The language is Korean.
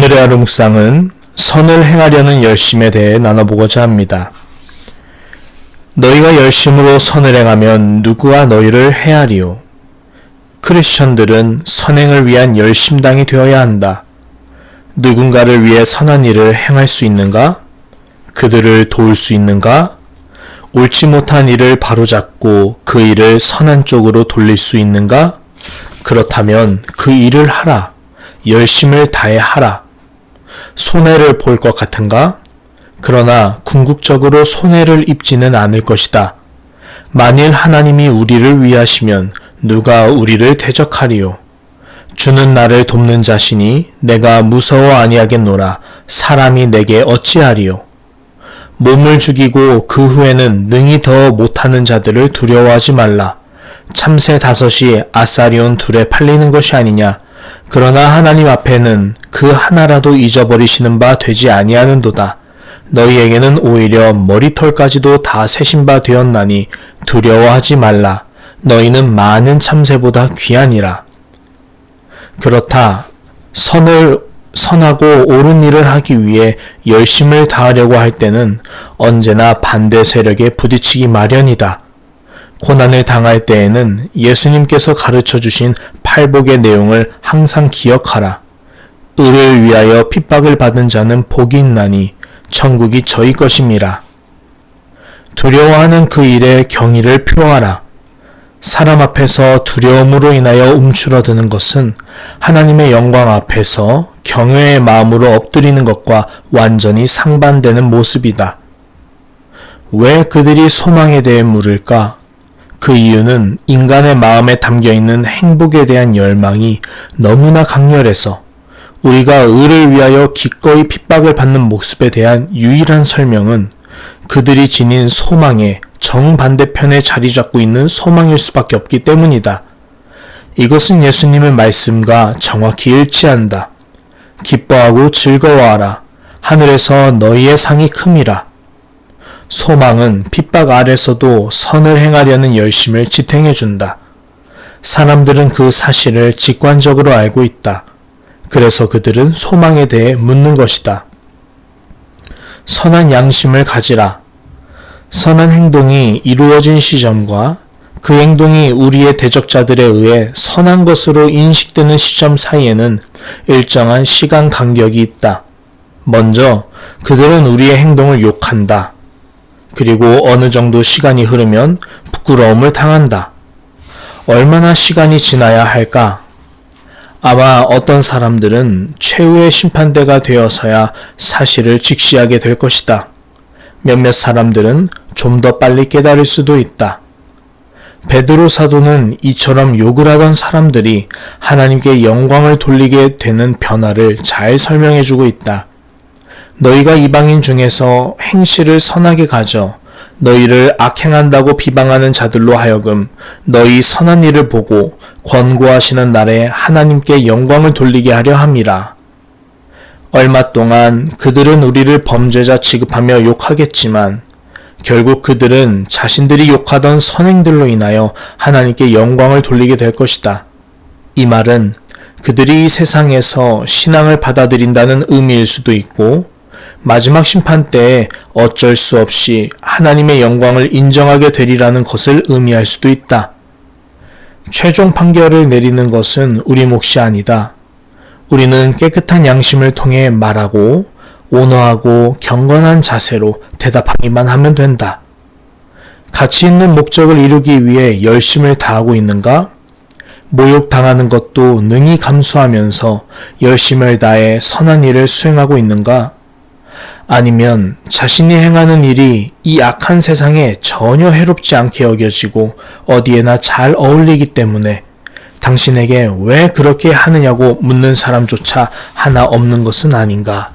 오늘의 하루 묵상은 선을 행하려는 열심에 대해 나눠보고자 합니다. 너희가 열심으로 선을 행하면 누구와 너희를 해하리요. 크리스천들은 선행을 위한 열심당이 되어야 한다. 누군가를 위해 선한 일을 행할 수 있는가? 그들을 도울 수 있는가? 옳지 못한 일을 바로잡고 그 일을 선한 쪽으로 돌릴 수 있는가? 그렇다면 그 일을 하라. 열심을 다해 하라. 손해를 볼 것 같은가? 그러나 궁극적으로 손해를 입지는 않을 것이다. 만일 하나님이 우리를 위하시면 누가 우리를 대적하리요. 주는 나를 돕는 자시니 내가 무서워 아니하겠노라. 사람이 내게 어찌하리요. 몸을 죽이고 그 후에는 능히 더 못하는 자들을 두려워하지 말라. 참새 5이 아사리온 2에 팔리는 것이 아니냐. 그러나 하나님 앞에는 그 하나라도 잊어버리시는 바 되지 아니하는도다. 너희에게는 오히려 머리털까지도 다 세신 바 되었나니 두려워하지 말라. 너희는 많은 참새보다 귀하니라. 그렇다. 선하고 옳은 일을 하기 위해 열심을 다하려고 할 때는 언제나 반대 세력에 부딪히기 마련이다. 고난을 당할 때에는 예수님께서 가르쳐 주신 팔복의 내용을 항상 기억하라. 의를 위하여 핍박을 받은 자는 복이 있나니 천국이 저희 것임이라. 두려워하는 그 일에 경의를 표하라. 사람 앞에서 두려움으로 인하여 움츠러드는 것은 하나님의 영광 앞에서 경외의 마음으로 엎드리는 것과 완전히 상반되는 모습이다. 왜 그들이 소망에 대해 물을까? 그 이유는 인간의 마음에 담겨있는 행복에 대한 열망이 너무나 강렬해서 우리가 의를 위하여 기꺼이 핍박을 받는 모습에 대한 유일한 설명은 그들이 지닌 소망의 정반대편에 자리 잡고 있는 소망일 수밖에 없기 때문이다. 이것은 예수님의 말씀과 정확히 일치한다. 기뻐하고 즐거워하라. 하늘에서 너희의 상이 큼이라. 소망은 핍박 아래서도 선을 행하려는 열심을 지탱해준다. 사람들은 그 사실을 직관적으로 알고 있다. 그래서 그들은 소망에 대해 묻는 것이다. 선한 양심을 가지라. 선한 행동이 이루어진 시점과 그 행동이 우리의 대적자들에 의해 선한 것으로 인식되는 시점 사이에는 일정한 시간 간격이 있다. 먼저 그들은 우리의 행동을 욕한다. 그리고 어느 정도 시간이 흐르면 부끄러움을 당한다. 얼마나 시간이 지나야 할까? 아마 어떤 사람들은 최후의 심판대가 되어서야 사실을 직시하게 될 것이다. 몇몇 사람들은 좀 더 빨리 깨달을 수도 있다. 베드로 사도는 이처럼 욕을 하던 사람들이 하나님께 영광을 돌리게 되는 변화를 잘 설명해주고 있다. 너희가 이방인 중에서 행실을 선하게 가져 너희를 악행한다고 비방하는 자들로 하여금 너희 선한 일을 보고 권고하시는 날에 하나님께 영광을 돌리게 하려 함이라. 얼마 동안 그들은 우리를 범죄자 취급하며 욕하겠지만 결국 그들은 자신들이 욕하던 선행들로 인하여 하나님께 영광을 돌리게 될 것이다. 이 말은 그들이 이 세상에서 신앙을 받아들인다는 의미일 수도 있고 마지막 심판 때에 어쩔 수 없이 하나님의 영광을 인정하게 되리라는 것을 의미할 수도 있다. 최종 판결을 내리는 것은 우리 몫이 아니다. 우리는 깨끗한 양심을 통해 말하고 온화하고 경건한 자세로 대답하기만 하면 된다. 가치 있는 목적을 이루기 위해 열심을 다하고 있는가? 모욕당하는 것도 능히 감수하면서 열심을 다해 선한 일을 수행하고 있는가? 아니면 자신이 행하는 일이 이 악한 세상에 전혀 해롭지 않게 여겨지고 어디에나 잘 어울리기 때문에 당신에게 왜 그렇게 하느냐고 묻는 사람조차 하나 없는 것은 아닌가?